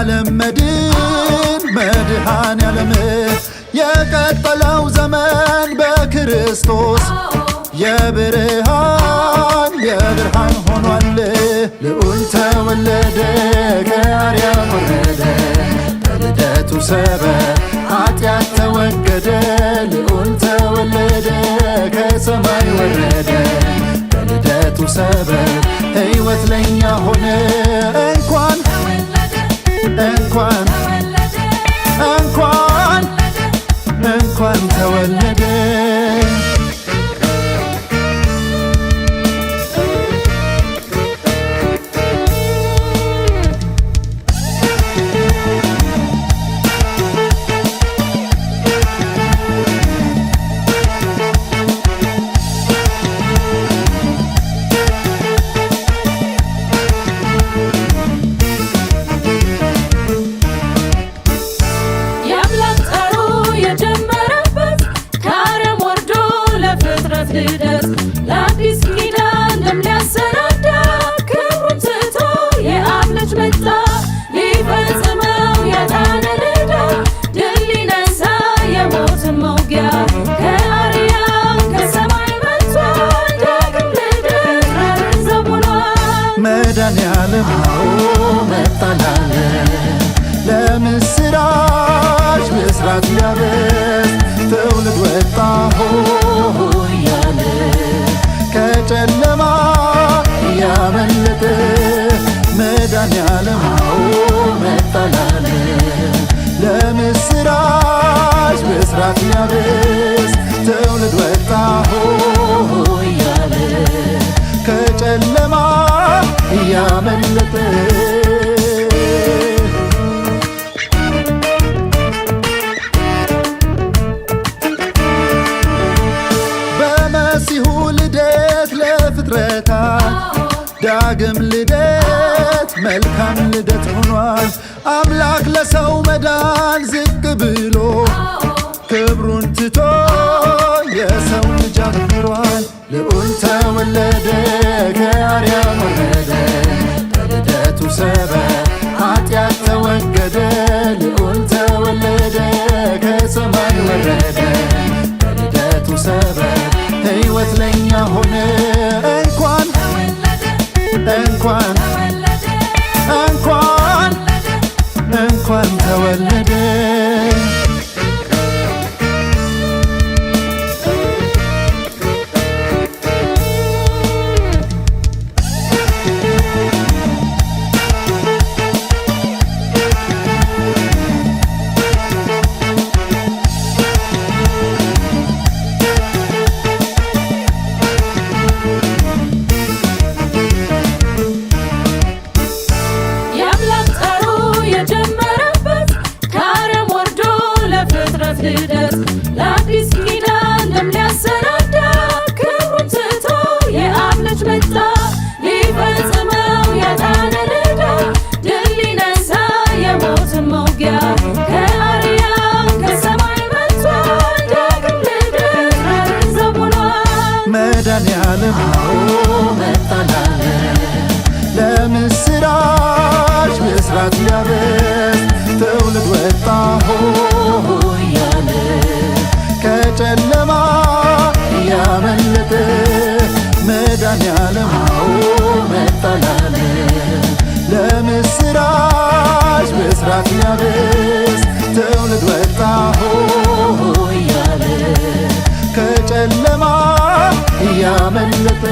የዓለም መድን መድኃኔዓለም የቀጠለው ዘመን በክርስቶስ የብርሃን ሆኗል። ልዑል ተወለደ ከአርያም ወረደ በልደቱ ሰበብ ኃጢአት ተወገደ። ልዑል ተወለደ ከሰማይ ወረደ በልደቱ ሰበብ ሕይወት ለኛ ሆነ። እንኳን ተወለደ። ለአዲስ ኪዳን ደም ሊያሰናዳ ክብሩን ትቶ የአብ ልጅ መጣ ሊፈጽመው የዕዳን ዕዳ ድል ሊነሣ የሞትን መውጊያ ከአርያም ከሰማይ መጥቷል ዳግም ልደት ረዘም ሆኗል። መድኃኔዓለም መጣላለ ለምስራች ብስራት ሊያበስ ትውልድ ወጣ ከጨለማ ያመለጠ መድኃኔዓለም መጣላለ ለምስራች ብስራት ሊያበስ ትውልድ ወጣ እያለ ከጨለማ ያመለጠ ዳግም ልደት መልካም ልደት ሆኗል። አምላክ ለሰው መዳን ዝቅ ብሎ ክብሩን ትቶ የሰው ልጅ አክብሯል። ልዑል ተወለደ ከአርያም ወረደ በልደቱ ሰበብ ኃጢአት ተወገደ። ልዑል ተወለደ ከሰማይ ወረደ በልደቱ ሰበብ ሕይወት ለኛ ሆነ። እንኳን ተወለደ። ለአዲስ ኪዳን ደም ሊያሰናዳ ክብሩን ትቶ የአብ ልጅ መጣ ሊፈጽመው የዕዳን ዕዳ ድል ሊነሣ የሞትን መውጊያ ከአርያም ከሰማይ መጥቷል ዳግም ልደት ረዘም ሆኗል። መድኃኔዓለም መጣላለ ለምስራች ብስራት ሊያበስ ትውልድ ወጣ ከጨለማ ያመለጠ መድኃኔዓለም መጣላለ ለምስራች ብስራት ሊያበስ ትውልድ ወጣ እያለ ከጨለማ ያመለጠ